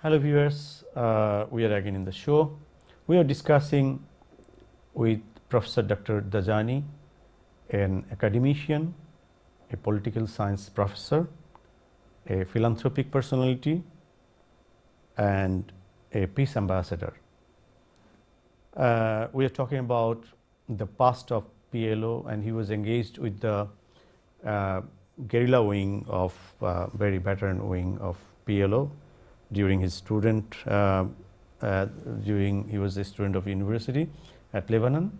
Hello viewers, we are again in the show. We are discussing with Professor Dr. Dajani, an academician, a political science professor, a philanthropic personality and a peace ambassador. We are talking about the past of PLO, and he was engaged with the guerrilla wing of very veteran wing of PLO during his student he was a student of university at Lebanon,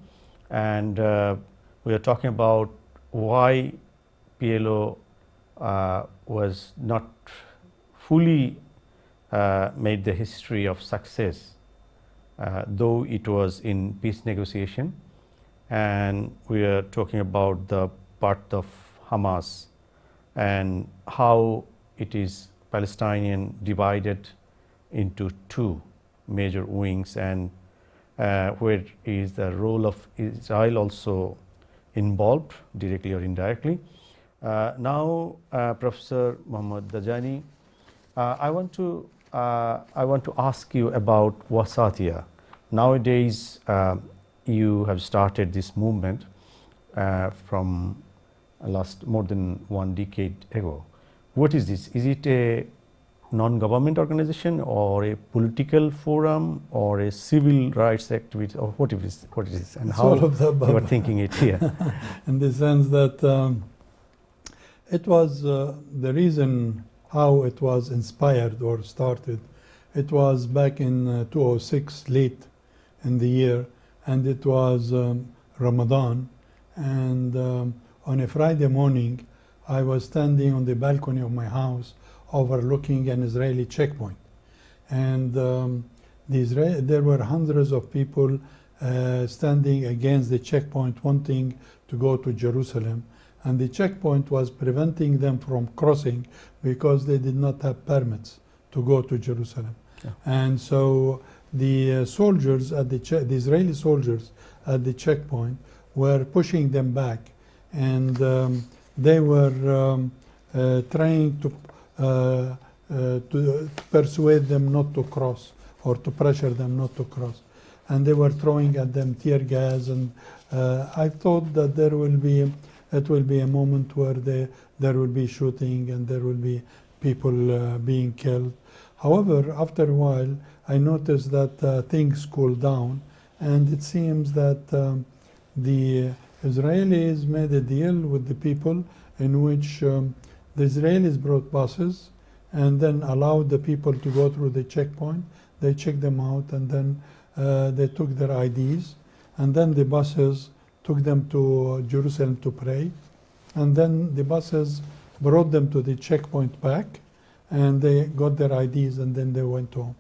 and we are talking about why PLO was not fully made the history of success, though it was in peace negotiation, and we are talking about the part of Hamas and how it is Palestinian divided into two major wings, and where is the role of Israel also involved directly or indirectly. Now, Professor Mohammad Dajani, I want to ask you about Wasatiyah. Nowadays, you have started this movement from last more than 1 decade ago. What is this? Is it a non-government organization or a political forum or a civil rights activity, or what is it, and how all of the above. you are thinking it here? In the sense that it was the reason how it was inspired or started. It was back in 2006, late in the year, and it was Ramadan, and on a Friday morning I was standing on the balcony of my house overlooking an Israeli checkpoint, and there were hundreds of people standing against the checkpoint wanting to go to Jerusalem, and the checkpoint was preventing them from crossing because they did not have permits to go to Jerusalem. Yeah. And so the soldiers at the Israeli soldiers at the checkpoint were pushing them back, and they were trying to persuade them not to cross, or to pressure them not to cross, and they were throwing at them tear gas, and I thought that it will be a moment where there will be shooting and there will be people being killed. However, after a while I noticed that things cooled down, and it seems that the Israelis made a deal with the people in which the Israelis brought buses and then allowed the people to go through the checkpoint. They checked them out, and then they took their IDs, and then the buses took them to Jerusalem to pray, and then the buses brought them to the checkpoint back, and they got their IDs, and then they went home.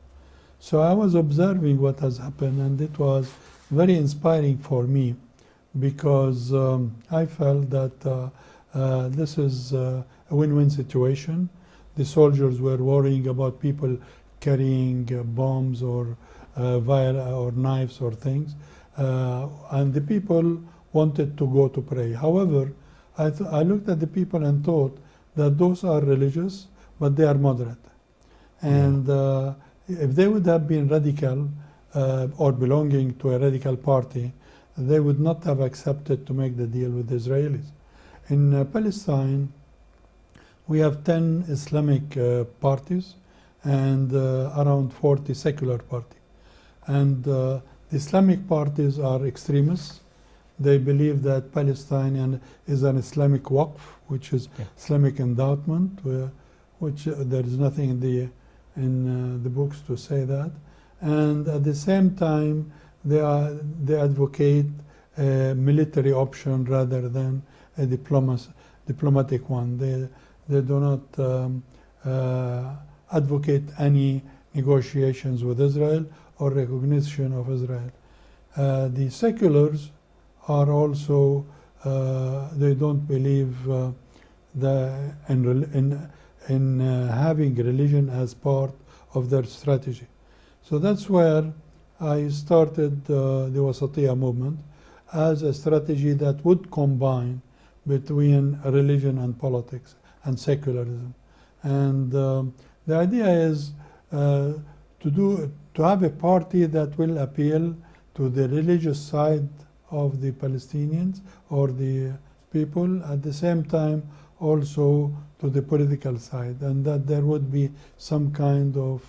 So I was observing what has happened, and it was very inspiring for me, because I felt that this is a win-win situation. The soldiers were worrying about people carrying bombs or knives or things, and the people wanted to go to pray. However, I looked at the people and thought that those are religious, but they are moderate. And if they would have been radical or belonging to a radical party, they would not have accepted to make the deal with the Israelis. In Palestine, we have 10 Islamic parties and around 40 secular parties. And the Islamic parties are extremists. They believe that Palestine is an Islamic waqf, which is Islamic endowment, which there is nothing in the books to say that. And at the same time, they advocate a military option rather than a diplomatic one. They do not advocate any negotiations with Israel or recognition of Israel. The seculars are also, they don't believe in having religion as part of their strategy. So that's where I started the Wasatiyah movement as a strategy that would combine between religion and politics and secularism. And the idea is to have a party that will appeal to the religious side of the Palestinians or the people, at the same time also to the political side, and that there would be some kind of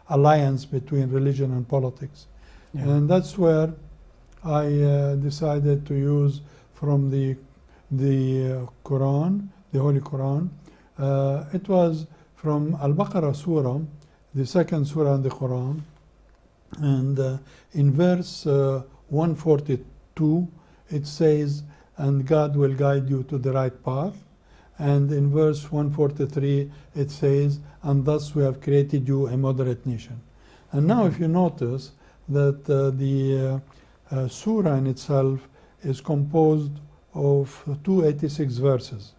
alliance between religion and politics. Yeah. And that's where I decided to use from the Quran, the Holy Quran. It was from Al-Baqarah Surah, the second surah in the Quran, and in verse 142 it says, "And God will guide you to the right path." And in verse 143 it says, "And thus we have created you a moderate nation." And now if you notice that the surah in itself is composed of 286 verses,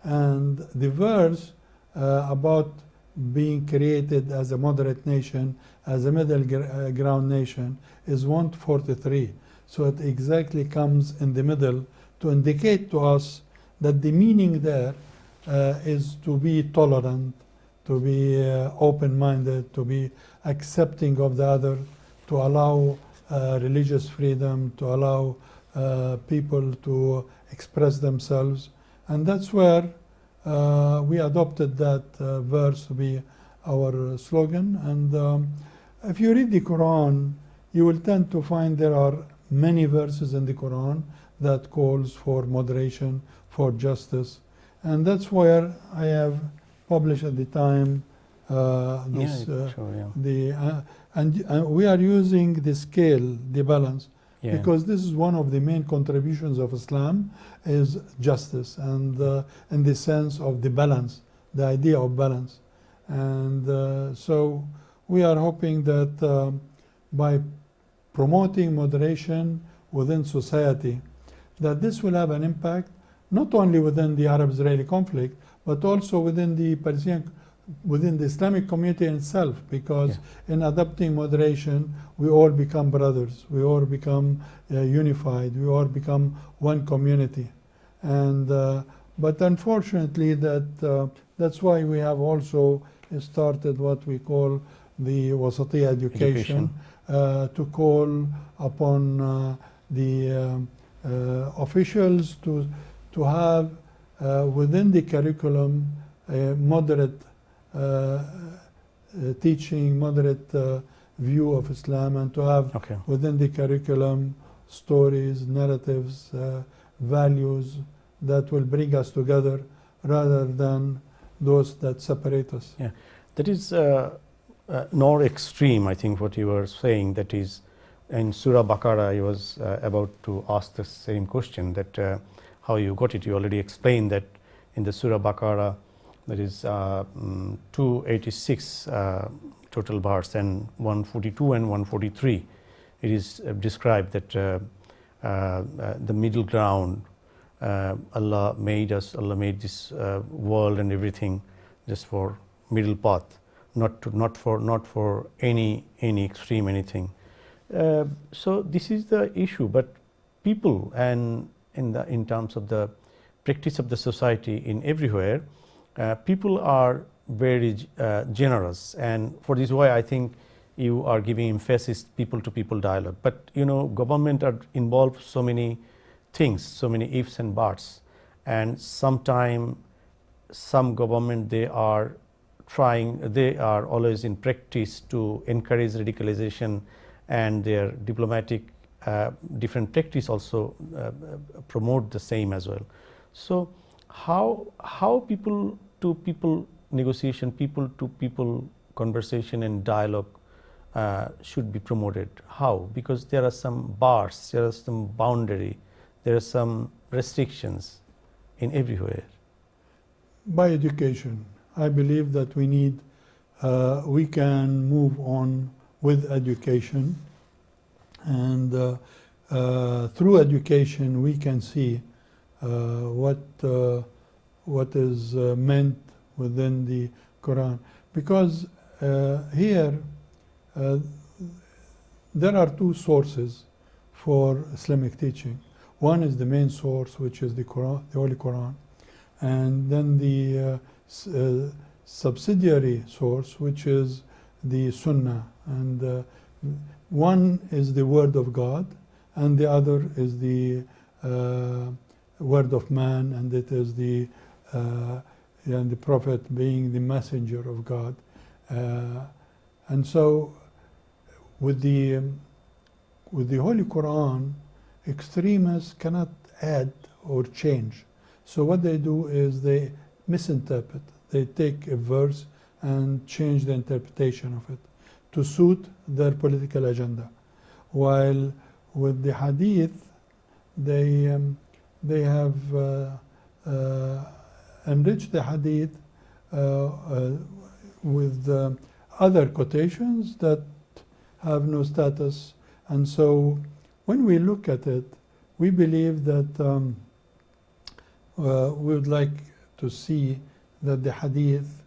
and the verse about being created as a moderate nation, as a middle ground nation, is 143. So it exactly comes in the middle to indicate to us that the meaning there is to be tolerant, to be open-minded, to be accepting of the other, to allow religious freedom, to allow people to express themselves. And that's where we adopted that verse to be our slogan. And if you read the Quran, you will tend to find there are many verses in the Quran that calls for moderation, for justice. And that's where I have published at the time this, sure, yeah. and we are using the scale, the balance, Yeah. because this is one of the main contributions of Islam, is justice, and in the sense of the balance, the idea of balance. And so we are hoping that by promoting moderation within society, that this will have an impact not only within the Arab-Israeli conflict, but also within the Palestinian, within the Islamic community itself, because in adopting moderation, we all become brothers, we all become unified, we all become one community. And but unfortunately, that's why we have also started what we call the wasatiyya education. To call upon the officials to have within the curriculum a moderate teaching, moderate view of Islam, and to have within the curriculum stories, narratives, values that will bring us together rather than those that separate us. Yeah, that is more extreme, I think, what you were saying. That is, in Surah Baqarah, I was about to ask the same question, that how you got it. You already explained that in the Surah Baqarah, there is 286 total verse, and 142 and 143. It is described that the middle ground, Allah made us, Allah made this world and everything just for middle path, not for any extreme anything. So this is the issue. But people, and in terms of the practice of the society in everywhere, people are very generous, and for this why I think you are giving emphasis people to people dialogue. But government are involved so many things, so many ifs and buts, and sometime some government they are always in practice to encourage radicalization, and their diplomatic different practice also promote the same as well. So how people to people negotiation, people to people conversation and dialogue should be promoted? How? Because there are some bars, there are some boundary, there are some restrictions in everywhere. By education. I believe that we can move on with education, and through education we can see what is meant within the Quran. Because here there are two sources for Islamic teaching. One is the main source, which is the Quran, the Holy Quran, and then the subsidiary source, which is the Sunnah. And one is the Word of God, and the other is the Word of man, and it is the and the Prophet being the messenger of God. And so with the Holy Quran, extremists cannot add or change. So what they do is they misinterpret. They take a verse and change the interpretation of it to suit their political agenda. While with the Hadith, they have enriched the Hadith with other quotations that have no status. And so when we look at it, we believe that we would like to see that the Hadith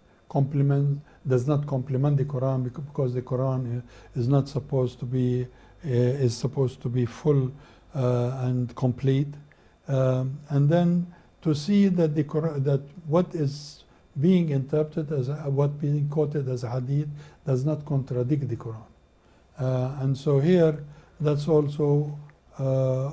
does not complement the Quran, because the Quran is not supposed to be is supposed to be full and complete, and then to see that the Quran, that what is being interpreted as what being quoted as a Hadith does not contradict the Quran, and so here that's also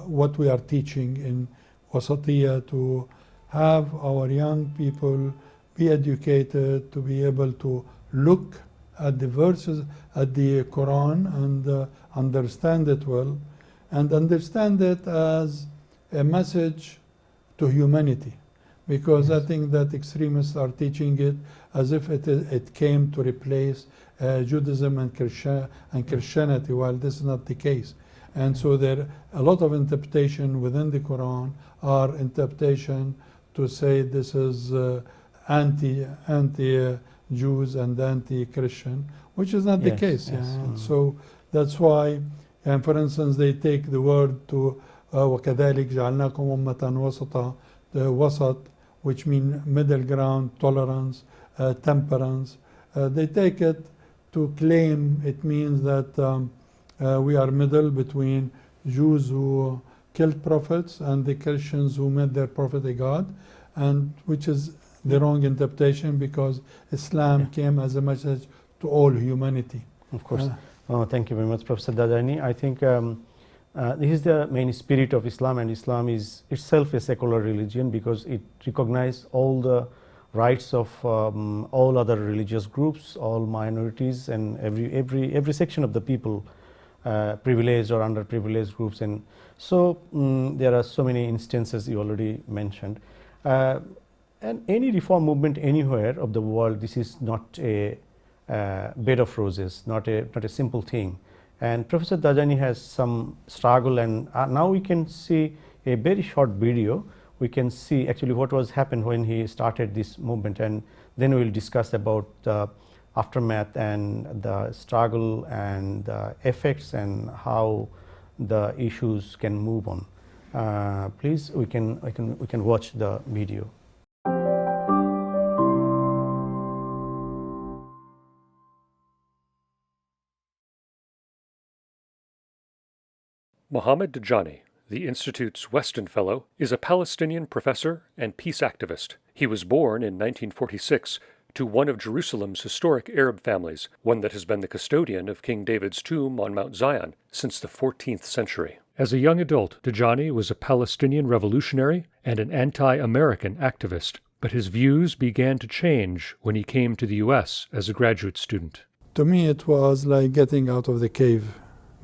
what we are teaching in Wasatiyah, to have our young people be educated, to be able to look at the verses, at the Quran, and understand it well, and understand it as a message to humanity. Because I think that extremists are teaching it as if it came to replace Judaism and Christianity, while this is not the case. And so there a lot of interpretation within the Quran are interpretation to say this is anti-Jews and anti-Christian, which is not the case. Yes. And so that's why, and for instance, they take the word to وَكَذَلِكَ جَعَلْنَاكُمْ أُمَّةً وَسَطًا, the wasat, which mean middle ground, tolerance, temperance. They take it to claim it means that we are middle between Jews who killed prophets and the Christians who made their prophet a god, and which is the wrong interpretation, because Islam came as a message to all humanity. Of course. Thank you very much, Professor Dajani. I think this is the main spirit of Islam, and Islam is itself a secular religion because it recognizes all the rights of all other religious groups, all minorities, and every section of the people, privileged or underprivileged groups. And so there are so many instances you already mentioned. And any reform movement anywhere of the world, this is not a bed of roses, not a simple thing. And Professor Dajani has some struggle, and now we can see a very short video. We can see actually what was happened when he started this movement, and then we will discuss about the aftermath and the struggle and the effects and how the issues can move on. Please, we can watch the video. Mohammad Dajani, the Institute's Weston Fellow, is a Palestinian professor and peace activist. He was born in 1946 to one of Jerusalem's historic Arab families, one that has been the custodian of King David's tomb on Mount Zion since the 14th century. As a young adult, Dajani was a Palestinian revolutionary and an anti-American activist, but his views began to change when he came to the U.S. as a graduate student. To me, it was like getting out of the cave,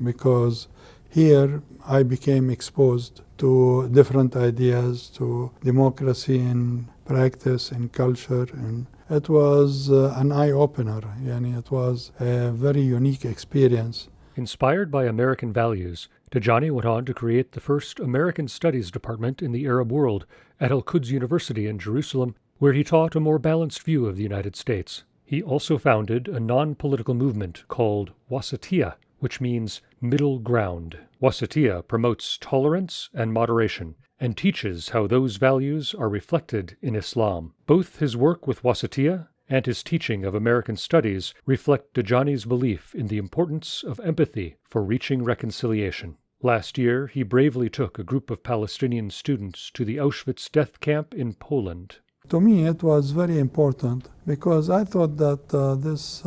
because here I became exposed to different ideas, to democracy in practice, in culture, and it was an eye-opener. It was a very unique experience. Inspired by American values, Dajani went on to create the first American Studies department in the Arab world at Al-Quds University in Jerusalem, where he taught a more balanced view of the United States. He also founded a non-political movement called Wasatiyah, which means middle ground. Wasatiyah promotes tolerance and moderation and teaches how those values are reflected in Islam. Both his work with Wasatiyah and his teaching of American studies reflect Dajani's belief in the importance of empathy for reaching reconciliation. Last year, he bravely took a group of Palestinian students to the Auschwitz death camp in Poland. To me, it was very important because I thought that this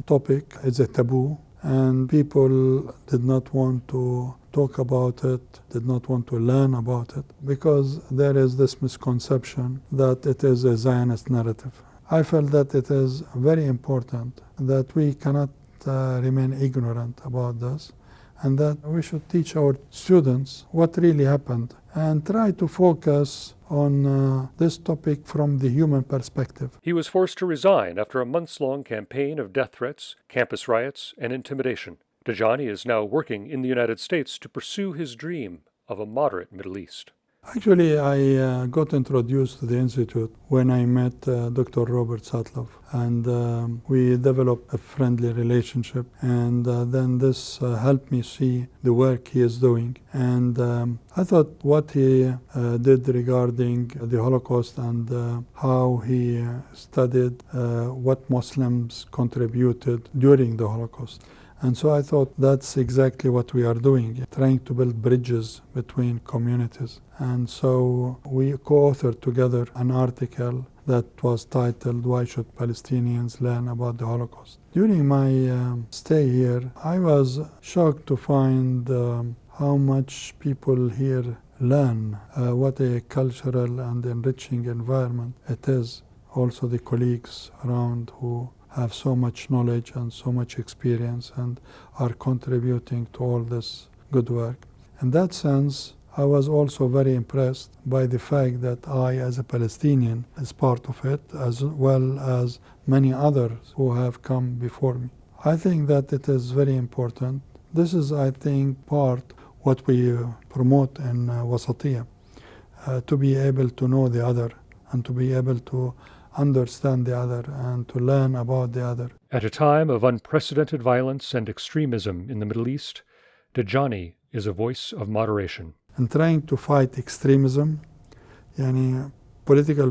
topic is a taboo and people did not want to talk about it, did not want to learn about it because there is this misconception that it is a Zionist narrative. I felt that it is very important that we cannot remain ignorant about this and that we should teach our students what really happened and try to focus on this topic from the human perspective. He was forced to resign after a months-long campaign of death threats, campus riots, and intimidation. Dajani is now working in the United States to pursue his dream of a moderate Middle East. Actually, I got introduced to the Institute when I met Dr. Robert Sutloff, and we developed a friendly relationship, and then this helped me see the work he is doing. And I thought what he did regarding the Holocaust and how he studied what Muslims contributed during the Holocaust. And so I thought that's exactly what we are doing, trying to build bridges between communities. And so we co-authored together an article that was titled, "Why Should Palestinians Learn About the Holocaust?" During my stay here, I was shocked to find how much people here learn, what a cultural and enriching environment it is. Also the colleagues around who have so much knowledge and so much experience and are contributing to all this good work. In that sense, I was also very impressed by the fact that I, as a Palestinian, is part of it, as well as many others who have come before me. I think that it is very important. This is, I think, part what we promote in Wasatiyah, to be able to know the other and to be able to understand the other and to learn about the other. At a time of unprecedented violence and extremism in the Middle East, Dajani is a voice of moderation. And trying to fight extremism, political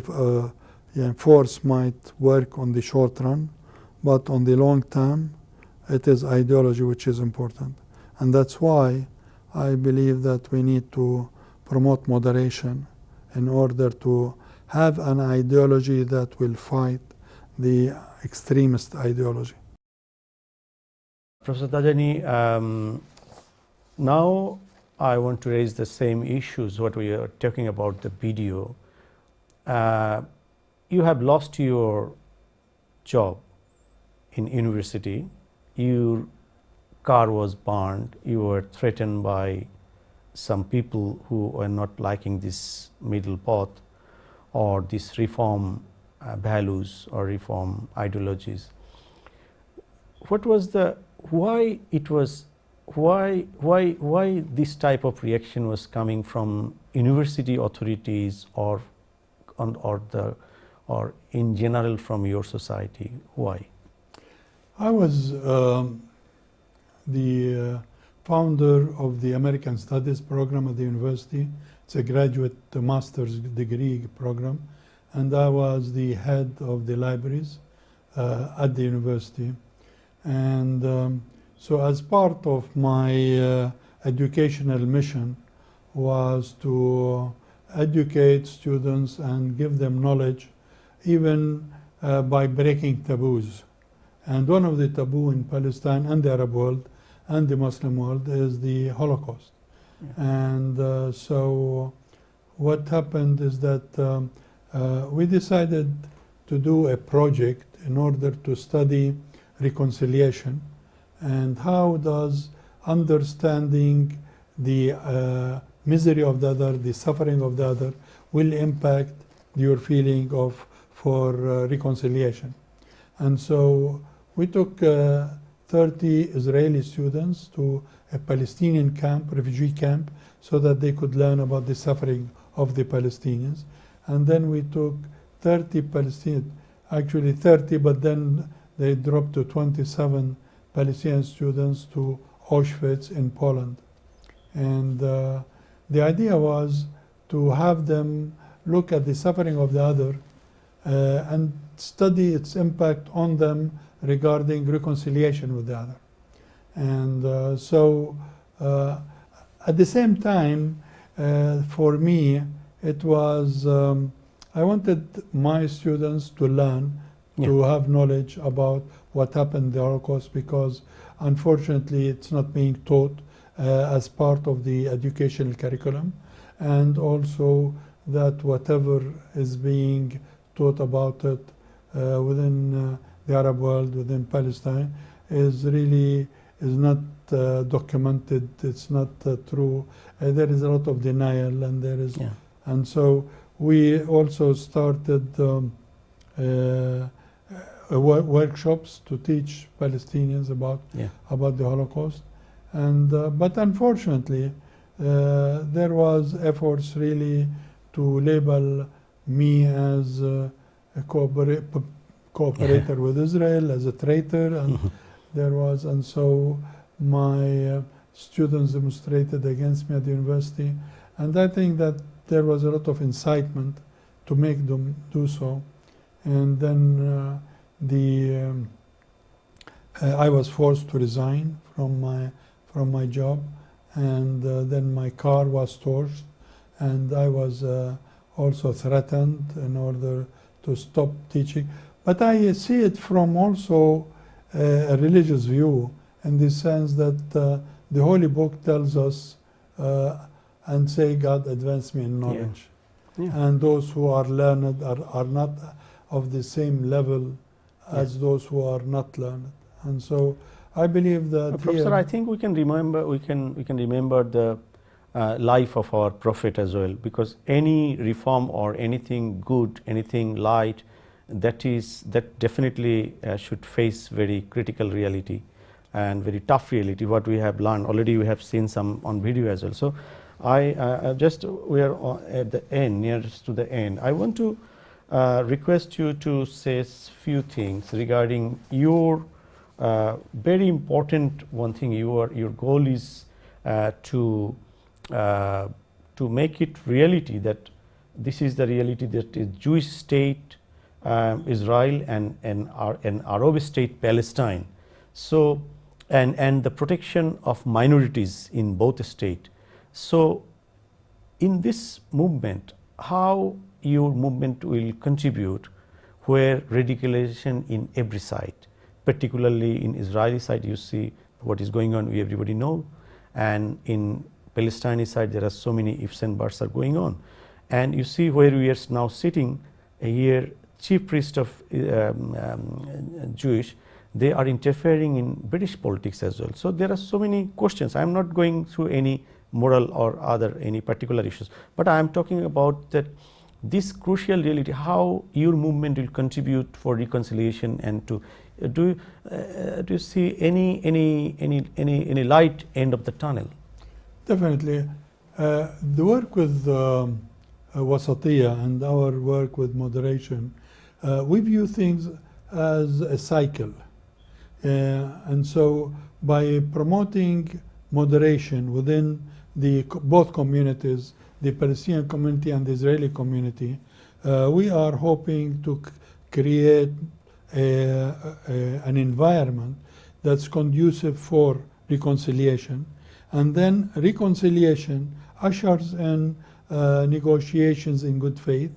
force might work on the short run, but on the long term, it is ideology which is important. And that's why I believe that we need to promote moderation in order to have an ideology that will fight the extremist ideology. Professor Dajani, now I want to raise the same issues what we are talking about the video. You have lost your job in university, your car was burned, you were threatened by some people who were not liking this middle path or these reform values or reform ideologies. What was the why this type of reaction was coming from university authorities or in general from your society? Why? I was the founder of the American Studies program at the university. It's a graduate master's degree program, and I was the head of the libraries at the university. And so as part of my educational mission was to educate students and give them knowledge, even by breaking taboos. And one of the taboo in Palestine and the Arab world and the Muslim world is the Holocaust. Yeah. And so what happened is that we decided to do a project in order to study reconciliation and how does understanding the misery of the other, the suffering of the other, will impact your feeling for reconciliation. And so we took 30 Israeli students to a Palestinian camp, refugee camp, so that they could learn about the suffering of the Palestinians. And then we took 30 Palestinians, actually 30, but then they dropped to 27 Palestinian students to Auschwitz in Poland. And the idea was to have them look at the suffering of the other and study its impact on them regarding reconciliation with the other. And so at the same time, for me, it was I wanted my students to learn, to have knowledge about what happened in the Holocaust, because unfortunately it's not being taught as part of the educational curriculum, and also that whatever is being taught about it within the Arab world, within Palestine, is not documented. It's not true. There is a lot of denial, and there is, and so we also started workshops to teach Palestinians about the Holocaust, and but unfortunately there was efforts really to label me as a cooperator with Israel, as a traitor, and there was, and so my students demonstrated against me at the university, and I think that there was a lot of incitement to make them do so, and then I was forced to resign from my job, and then my car was torched, and I was also threatened in order to stop teaching. But I see it from also a religious view, in the sense that the Holy Book tells us and say, God advance me in knowledge. And those who are learned are not of the same level as those who are not learned. And so I believe that Professor, I think we can remember the life of our Prophet as well, because any reform or anything good, anything light, that definitely should face very critical reality and very tough reality. What we have learned already, we have seen some on video as well. So we are at the end, nearest to the end. I want to request you to say few things regarding your very important one thing. Your goal is to make it reality, that this is the reality, that is Jewish state Israel and an Arab state Palestine. So and the protection of minorities in both states. So in this movement, how your movement will contribute where radicalization in every side, particularly in Israeli side, you see what is going on, we everybody know, and in Palestinian side there are so many ifs and buts are going on, and you see where we are now sitting here, chief priest of Jewish, they are interfering in British politics as well. So there are so many questions. I am not going through any moral or any particular issues, but I am talking about that this crucial reality, how your movement will contribute for reconciliation, and to do you see any light end of the tunnel? Definitely. The work with wasatiyya and our work with moderation, we view things as a cycle. And so by promoting moderation within both communities, the Palestinian community and the Israeli community, we are hoping to create an environment that's conducive for reconciliation. And then reconciliation ushers in negotiations in good faith.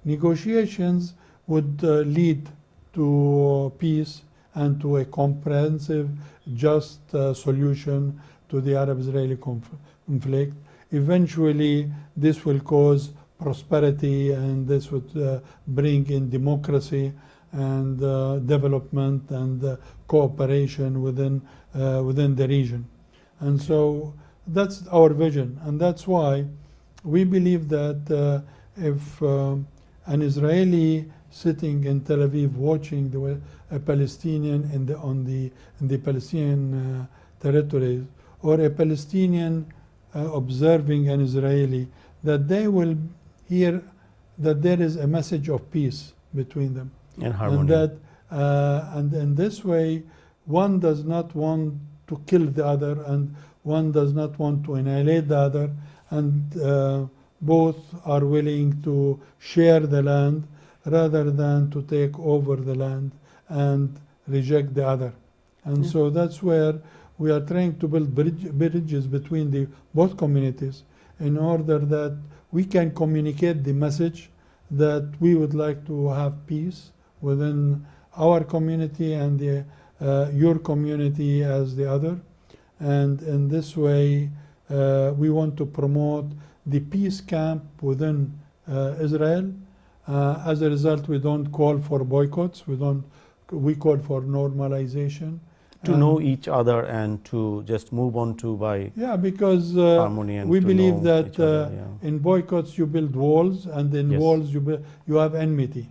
Negotiations would lead to peace and to a comprehensive, just solution to the Arab-Israeli conflict. Eventually, this will cause prosperity, and this would bring in democracy and development and cooperation within the region. And so that's our vision, and that's why we believe that if an Israeli sitting in Tel Aviv watching a Palestinian in the Palestinian territories, or a Palestinian observing an Israeli, that they will hear that there is a message of peace between them, and harmony. And that and in this way, one does not want to kill the other, and one does not want to annihilate the other, and both are willing to share the land rather than to take over the land and reject the other. And so that's where we are trying to build bridges between both communities, in order that we can communicate the message that we would like to have peace within our community and your community as the other. And in this way, we want to promote the peace camp within Israel. As a result, we don't call for boycotts. We call for normalization. To know each other and to just move on to by because harmony and we to believe know that each other, yeah. in boycotts you build walls, and in Yes. walls you have enmity.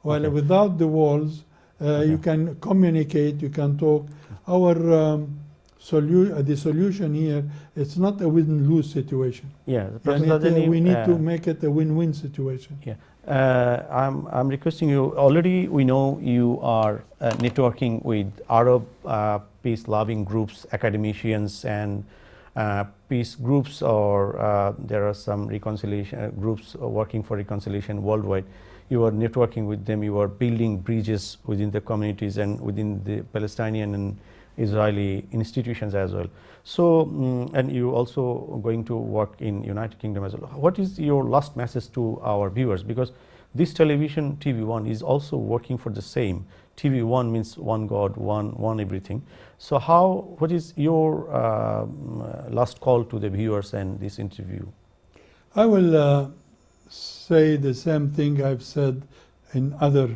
While Okay. without the walls, you can communicate, you can talk. Our the solution here, it's not a win-lose situation. Yeah, Yani Dajani, we need to make it a win-win situation. Yeah, I'm requesting you. Already, we know you are networking with Arab peace-loving groups, academicians, and peace groups, or there are some reconciliation groups working for reconciliation worldwide. You are networking with them. You are building bridges within the communities and within the Palestinian and Israeli institutions as well. So, and you also going to work in United Kingdom as well. What is your last message to our viewers? Because this television, TV1, is also working for the same. TV1 means one God, one everything. So what is your last call to the viewers and this interview? I will say the same thing I've said in other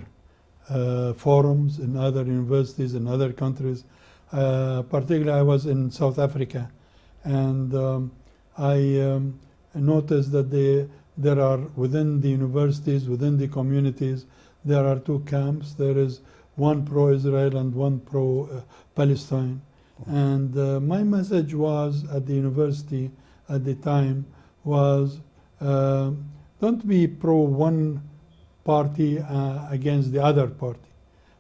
forums, in other universities, in other countries. Particularly, I was in South Africa, and I noticed that there are within the universities, within the communities, there are two camps. There is one pro-Israel and one pro-Palestine. And my message was at the university at the time was, don't be pro one party against the other party.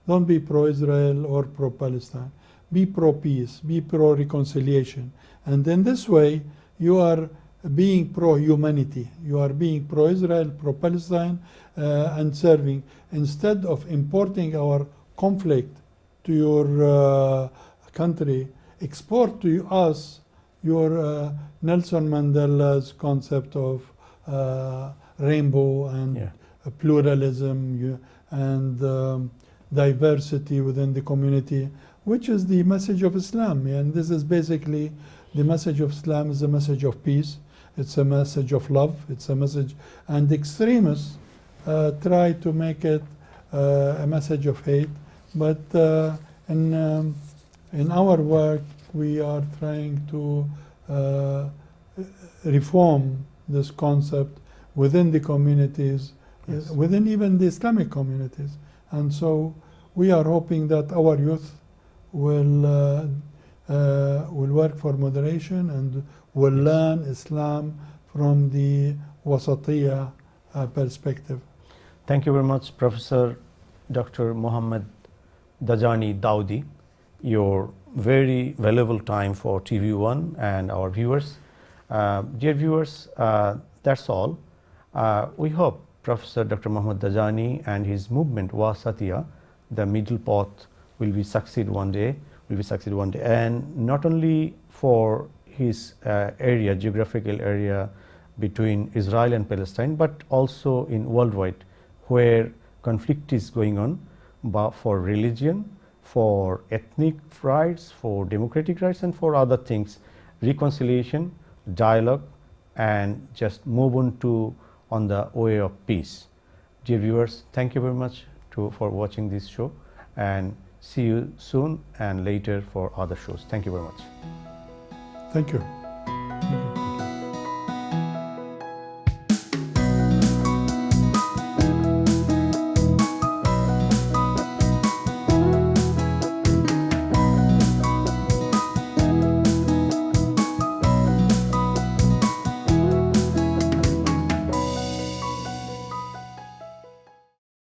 Don't be pro-Israel or pro-Palestine. Be pro-peace, be pro-reconciliation. And in this way, you are being pro-humanity. You are being pro-Israel, pro-Palestine, and serving. Instead of importing our conflict to your country, export to us your Nelson Mandela's concept of rainbow and pluralism and diversity within the community, which is the message of Islam. And this is basically the message of Islam is a message of peace. It's a message of love. It's a message, and extremists try to make it a message of hate. But in our work, we are trying to reform this concept within the communities, within even the Islamic communities. And so we are hoping that our youth will work for moderation and will learn Islam from the wasatiyya perspective. Thank you very much, Professor Dr. Mohammed Dajani Daudi, your very valuable time for TV1 and our viewers. Dear viewers, that's all. We hope Professor Dr. Mohammed Dajani and his movement Wasatiyya, the middle path, will succeed one day. And not only for his geographical area between Israel and Palestine, but also in worldwide, where conflict is going on, but for religion, for ethnic rights, for democratic rights, and for other things, reconciliation, dialogue, and just move on the way of peace. Dear viewers, thank you very much for watching this show, and see you soon and later for other shows. Thank you very much. Thank you.